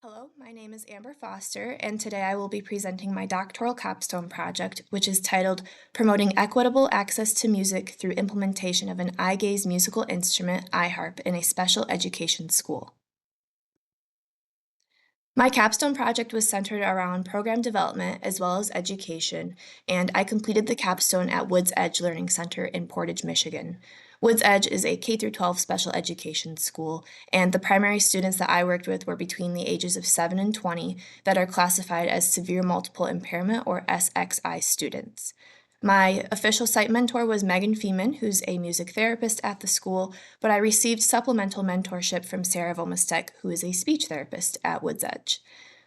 Hello, my name is Amber Foster, and today I will be presenting my doctoral capstone project, which is titled Promoting Equitable Access to Music Through Implementation of an Eye Gaze Musical Instrument, iHarp, in a Special Education School. My capstone project was centered around program development as well as education, and I completed the capstone at Woods Edge Learning Center in Portage, Michigan. Woods Edge is a K-12 special education school, and the primary students that I worked with were between the ages of 7 and 20 that are classified as severe multiple impairment or SXI students. My official site mentor was Megan Feeman, who's a music therapist at the school, but I received supplemental mentorship from Sarah Vomastek, who is a speech therapist at Woods Edge.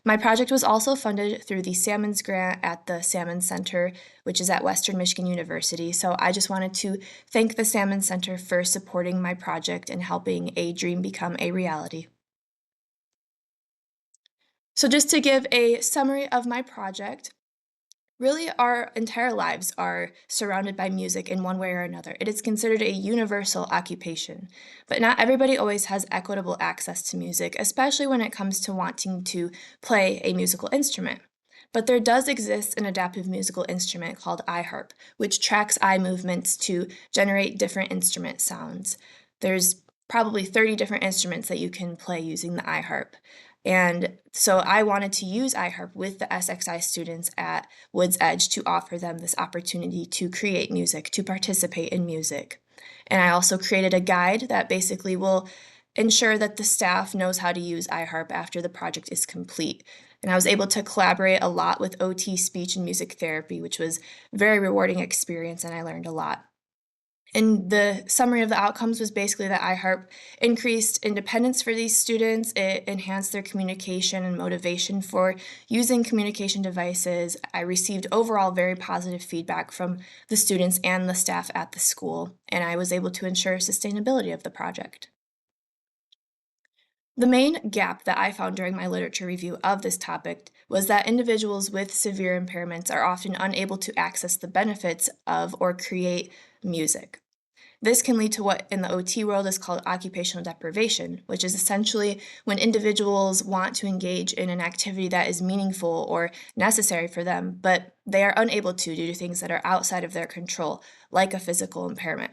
My project was also funded through the Salmons Grant at the Salmon Center, which is at Western Michigan University. So I just wanted to thank the Salmon Center for supporting my project and helping a dream become a reality. So just to give a summary of my project, really, our entire lives are surrounded by music in one way or another. It is considered a universal occupation, but not everybody always has equitable access to music, especially when it comes to wanting to play a musical instrument. But there does exist an adaptive musical instrument called iHarp, which tracks eye movements to generate different instrument sounds. There's probably 30 different instruments that you can play using the iHarp. And so I wanted to use iHarp with the SXI students at Woods Edge to offer them this opportunity to create music, to participate in music. And I also created a guide that basically will ensure that the staff knows how to use iHarp after the project is complete. And I was able to collaborate a lot with OT speech and music therapy, which was a very rewarding experience, and I learned a lot. And the summary of the outcomes was basically that iHarp increased independence for these students, it enhanced their communication and motivation for using communication devices. I received overall very positive feedback from the students and the staff at the school, and I was able to ensure sustainability of the project. The main gap that I found during my literature review of this topic was that individuals with severe impairments are often unable to access the benefits of or create music. This can lead to what in the OT world is called occupational deprivation, which is essentially when individuals want to engage in an activity that is meaningful or necessary for them, but they are unable to due to things that are outside of their control, like a physical impairment.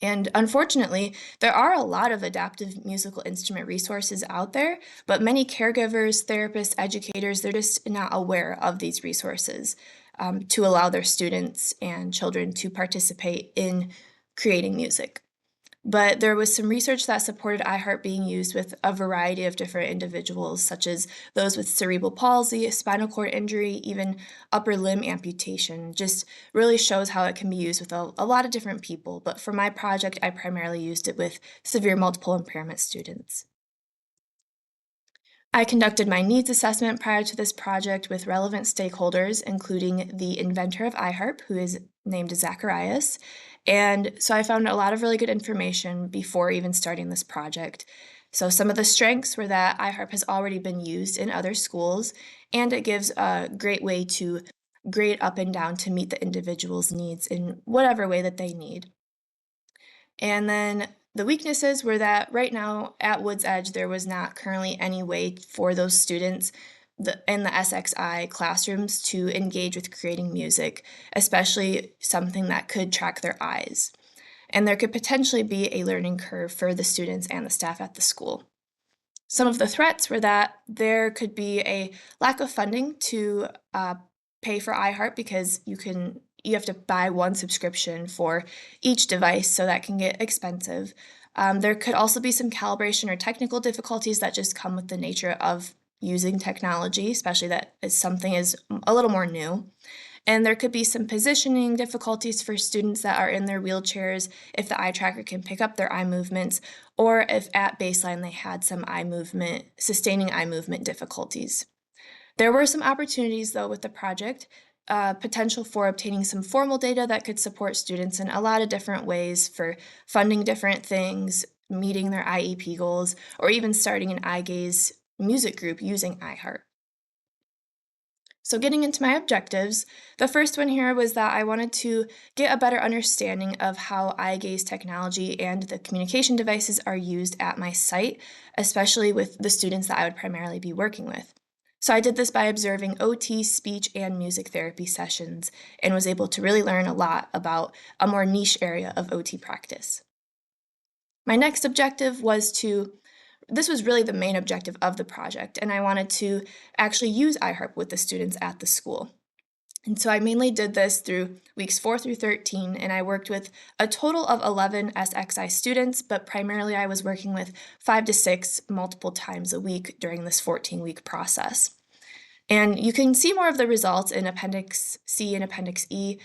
And unfortunately, there are a lot of adaptive musical instrument resources out there, but many caregivers, therapists, educators, they're just not aware of these resources to allow their students and children to participate in creating music. But there was some research that supported iHeart being used with a variety of different individuals, such as those with cerebral palsy, spinal cord injury, even upper limb amputation. Just really shows how it can be used with a lot of different people. But for my project, I primarily used it with severe multiple impairment students. I conducted my needs assessment prior to this project with relevant stakeholders, including the inventor of iHarp, who is named Zacharias. And so I found a lot of really good information before even starting this project. So some of the strengths were that iHarp has already been used in other schools, and it gives a great way to grade up and down to meet the individual's needs in whatever way that they need. And then the weaknesses were that right now at Woods Edge, there was not currently any way for those students in the SXI classrooms to engage with creating music, especially something that could track their eyes. And there could potentially be a learning curve for the students and the staff at the school. Some of the threats were that there could be a lack of funding to pay for iHeart because you have to buy one subscription for each device, so that can get expensive. There could also be some calibration or technical difficulties that just come with the nature of using technology, especially that is something is a little more new. And there could be some positioning difficulties for students that are in their wheelchairs if the eye tracker can pick up their eye movements, or if at baseline they had some sustaining eye movement difficulties. There were some opportunities, though, with the project, potential for obtaining some formal data that could support students in a lot of different ways for funding different things, meeting their IEP goals, or even starting an eye gaze music group using iHeart. So getting into my objectives, the first one here was that I wanted to get a better understanding of how eye gaze technology and the communication devices are used at my site, especially with the students that I would primarily be working with. So I did this by observing OT, speech, and music therapy sessions and was able to really learn a lot about a more niche area of OT practice. My next objective was this was really the main objective of the project, and I wanted to actually use iHeart with the students at the school. And so I mainly did this through weeks 4 through 13, and I worked with a total of 11 SXI students, but primarily I was working with 5 to 6 multiple times a week during this 14-week process. And you can see more of the results in Appendix C and Appendix E,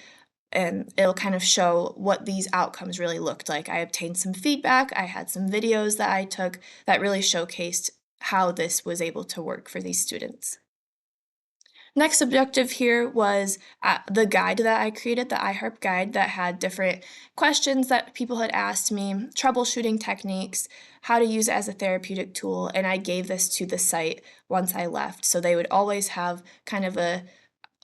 and it'll kind of show what these outcomes really looked like. I obtained some feedback, I had some videos that I took that really showcased how this was able to work for these students. Next objective here was the guide that I created, the iHarp guide that had different questions that people had asked me, troubleshooting techniques, how to use it as a therapeutic tool, and I gave this to the site once I left. So they would always have kind of a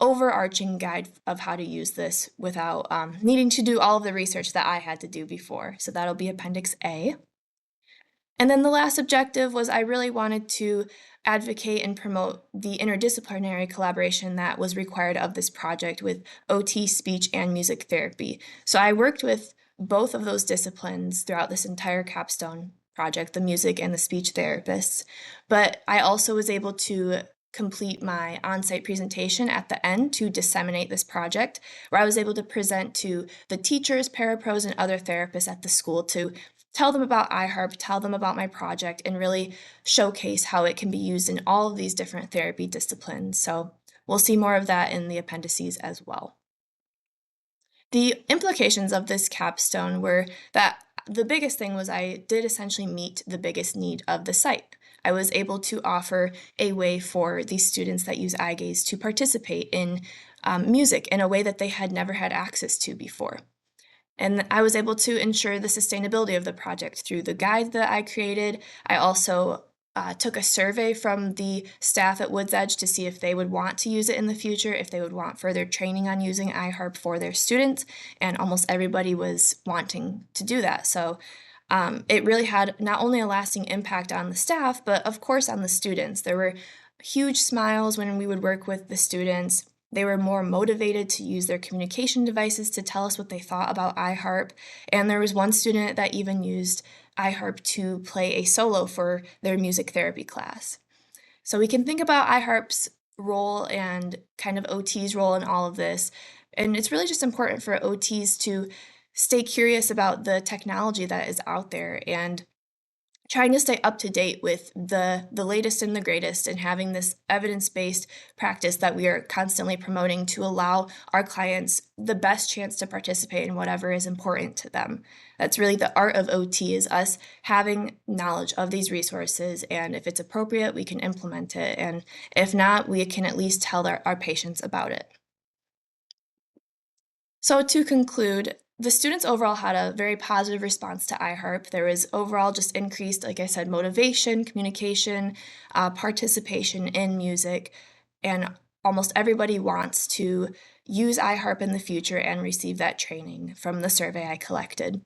overarching guide of how to use this without needing to do all of the research that I had to do before. So that'll be Appendix A. And then the last objective was I really wanted to advocate and promote the interdisciplinary collaboration that was required of this project with OT, speech, and music therapy. So I worked with both of those disciplines throughout this entire capstone project, the music and the speech therapists. But I also was able to complete my on-site presentation at the end to disseminate this project, where I was able to present to the teachers, parapros, and other therapists at the school to tell them about iHarp, tell them about my project, and really showcase how it can be used in all of these different therapy disciplines. So we'll see more of that in the appendices as well. The implications of this capstone were that the biggest thing was I did essentially meet the biggest need of the site. I was able to offer a way for these students that use eye gaze to participate in music in a way that they had never had access to before. And I was able to ensure the sustainability of the project through the guide that I created. I also took a survey from the staff at Woods Edge to see if they would want to use it in the future, if they would want further training on using iHarp for their students, and almost everybody was wanting to do that. So it really had not only a lasting impact on the staff, but of course on the students. There were huge smiles when we would work with the students. They were more motivated to use their communication devices to tell us what they thought about iHarp. And there was one student that even used iHarp to play a solo for their music therapy class. So we can think about iHarp's role and kind of OT's role in all of this. And it's really just important for OTs to stay curious about the technology that is out there and trying to stay up to date with the latest and the greatest, and having this evidence-based practice that we are constantly promoting to allow our clients the best chance to participate in whatever is important to them. That's really the art of OT, is us having knowledge of these resources, and if it's appropriate, we can implement it, and if not, we can at least tell our patients about it. So to conclude, the students overall had a very positive response to iHarp. There was overall just increased, like I said, motivation, communication, participation in music, and almost everybody wants to use iHarp in the future and receive that training from the survey I collected.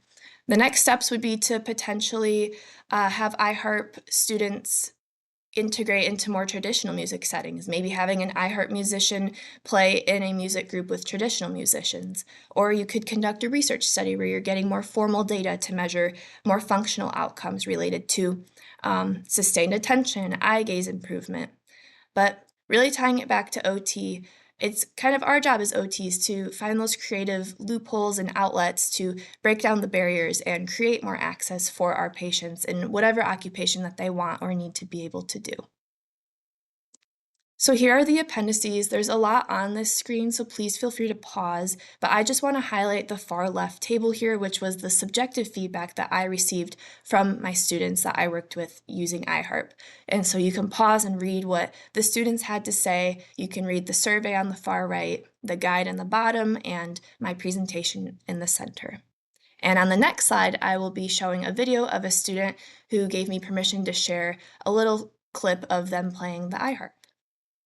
The next steps would be to potentially have iHarp students integrate into more traditional music settings, maybe having an iHeart musician play in a music group with traditional musicians. Or you could conduct a research study where you're getting more formal data to measure more functional outcomes related to sustained attention, eye gaze improvement. But really tying it back to OT, it's kind of our job as OTs to find those creative loopholes and outlets to break down the barriers and create more access for our patients in whatever occupation that they want or need to be able to do. So here are the appendices. There's a lot on this screen, so please feel free to pause, but I just want to highlight the far left table here, which was the subjective feedback that I received from my students that I worked with using iHarp. And so you can pause and read what the students had to say. You can read the survey on the far right, the guide in the bottom, and my presentation in the center. And on the next slide, I will be showing a video of a student who gave me permission to share a little clip of them playing the iHarp.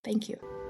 Thank you.